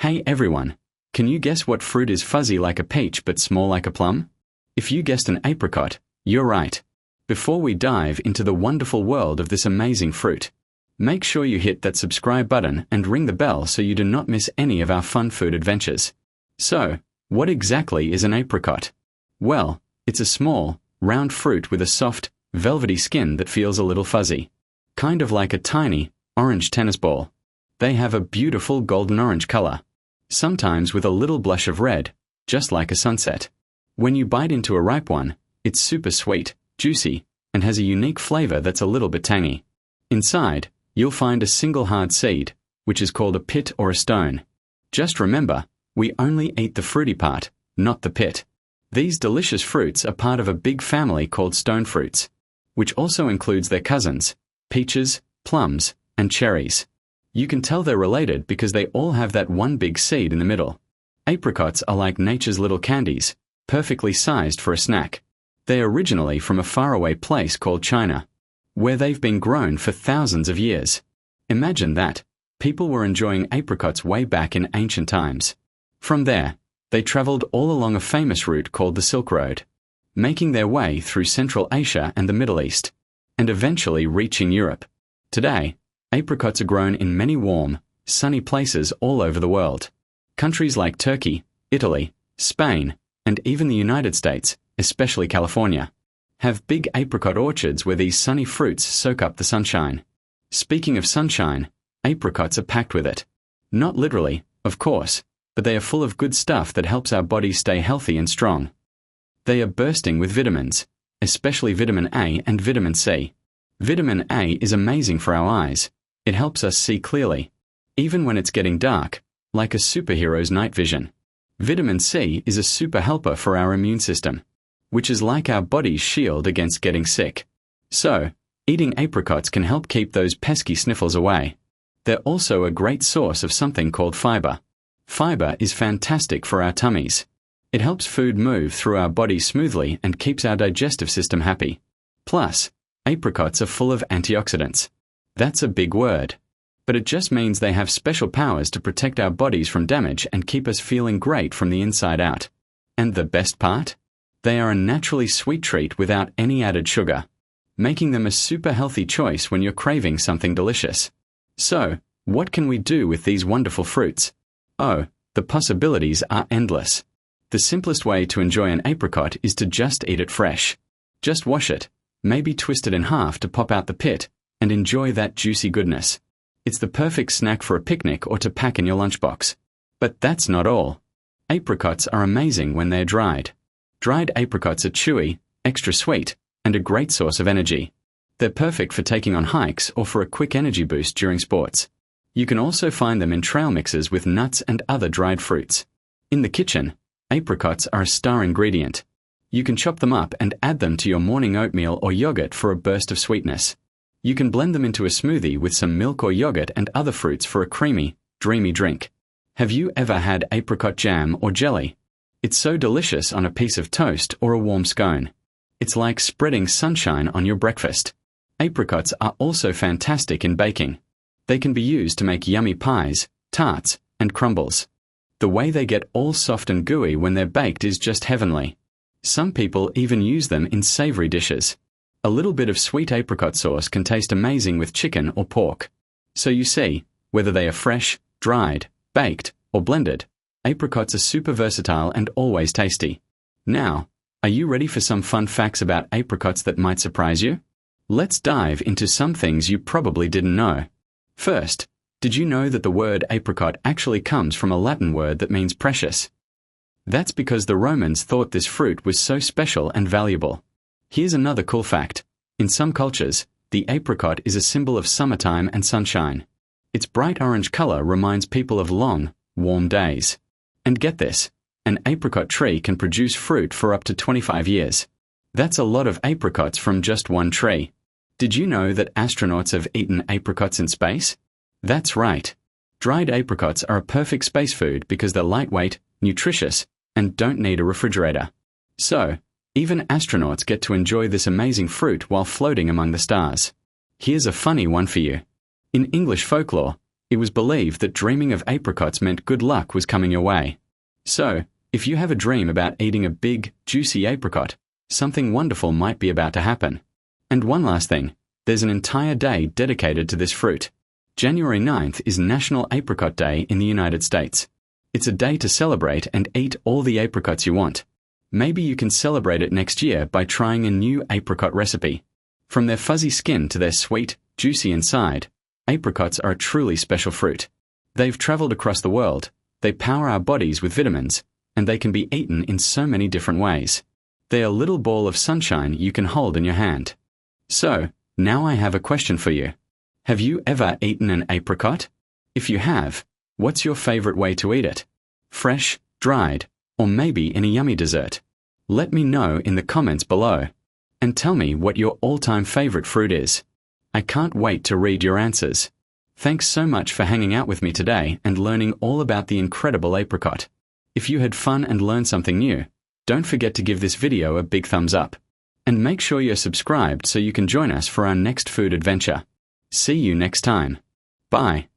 Hey everyone, can you guess what fruit is fuzzy like a peach but small like a plum? If you guessed an apricot, you're right. Before we dive into the wonderful world of this amazing fruit, make sure you hit that subscribe button and ring the bell so you do not miss any of our fun food adventures. So, what exactly is an apricot? Well, it's a small, round fruit with a soft, velvety skin that feels a little fuzzy. Kind of like a tiny, orange tennis ball. They have a beautiful golden orange color, sometimes with a little blush of red, just like a sunset. When you bite into a ripe one, it's super sweet, juicy, and has a unique flavor that's a little bit tangy. Inside, you'll find a single hard seed, which is called a pit or a stone. Just remember, we only eat the fruity part, not the pit. These delicious fruits are part of a big family called stone fruits, which also includes their cousins, peaches, plums, and cherries. You can tell they're related because they all have that one big seed in the middle. Apricots are like nature's little candies, perfectly sized for a snack. They are originally from a faraway place called China, where they've been grown for thousands of years. Imagine that. People were enjoying apricots way back in ancient times. From there, they traveled all along a famous route called the Silk Road, making their way through Central Asia and the Middle East, and eventually reaching Europe. Today, apricots are grown in many warm, sunny places all over the world. Countries like Turkey, Italy, Spain, and even the United States, especially California, have big apricot orchards where these sunny fruits soak up the sunshine. Speaking of sunshine, apricots are packed with it. Not literally, of course, but they are full of good stuff that helps our bodies stay healthy and strong. They are bursting with vitamins, especially vitamin A and vitamin C. Vitamin A is amazing for our eyes. It helps us see clearly, even when it's getting dark, like a superhero's night vision. Vitamin C is a super helper for our immune system, which is like our body's shield against getting sick. So, eating apricots can help keep those pesky sniffles away. They're also a great source of something called fiber. Fiber is fantastic for our tummies. It helps food move through our body smoothly and keeps our digestive system happy. Plus, apricots are full of antioxidants. That's a big word, but it just means they have special powers to protect our bodies from damage and keep us feeling great from the inside out. And the best part? They are a naturally sweet treat without any added sugar, making them a super healthy choice when you're craving something delicious. So, what can we do with these wonderful fruits? Oh, the possibilities are endless. The simplest way to enjoy an apricot is to just eat it fresh. Just wash it, maybe twist it in half to pop out the pit, and enjoy that juicy goodness. It's the perfect snack for a picnic or to pack in your lunchbox. But that's not all. Apricots are amazing when they're dried. Dried apricots are chewy, extra sweet, and a great source of energy. They're perfect for taking on hikes or for a quick energy boost during sports. You can also find them in trail mixes with nuts and other dried fruits. In the kitchen, apricots are a star ingredient. You can chop them up and add them to your morning oatmeal or yogurt for a burst of sweetness. You can blend them into a smoothie with some milk or yogurt and other fruits for a creamy, dreamy drink. Have you ever had apricot jam or jelly? It's so delicious on a piece of toast or a warm scone. It's like spreading sunshine on your breakfast. Apricots are also fantastic in baking. They can be used to make yummy pies, tarts, and crumbles. The way they get all soft and gooey when they're baked is just heavenly. Some people even use them in savory dishes. A little bit of sweet apricot sauce can taste amazing with chicken or pork. So you see, whether they are fresh, dried, baked, or blended, apricots are super versatile and always tasty. Now, are you ready for some fun facts about apricots that might surprise you? Let's dive into some things you probably didn't know. First, did you know that the word apricot actually comes from a Latin word that means precious? That's because the Romans thought this fruit was so special and valuable. Here's another cool fact. In some cultures, the apricot is a symbol of summertime and sunshine. Its bright orange color reminds people of long, warm days. And get this, an apricot tree can produce fruit for up to 25 years. That's a lot of apricots from just one tree. Did you know that astronauts have eaten apricots in space? That's right. Dried apricots are a perfect space food because they're lightweight, nutritious, and don't need a refrigerator. So, even astronauts get to enjoy this amazing fruit while floating among the stars. Here's a funny one for you. In English folklore, It was believed that dreaming of apricots meant good luck was coming your way. So, if you have a dream about eating a big, juicy apricot, something wonderful might be about to happen. And one last thing, there's an entire day dedicated to this fruit. January 9th is National Apricot Day in the United States. It's a day to celebrate and eat all the apricots you want. Maybe you can celebrate it next year by trying a new apricot recipe. From their fuzzy skin to their sweet, juicy inside, apricots are a truly special fruit. They've traveled across the world, they power our bodies with vitamins, and they can be eaten in so many different ways. They're a little ball of sunshine you can hold in your hand. So, now I have a question for you. Have you ever eaten an apricot? If you have, what's your favorite way to eat it? Fresh, dried, or maybe in a yummy dessert? Let me know in the comments below. And tell me what your all-time favorite fruit is. I can't wait to read your answers. Thanks so much for hanging out with me today and learning all about the incredible apricot. If you had fun and learned something new, don't forget to give this video a big thumbs up. And make sure you're subscribed so you can join us for our next food adventure. See you next time. Bye.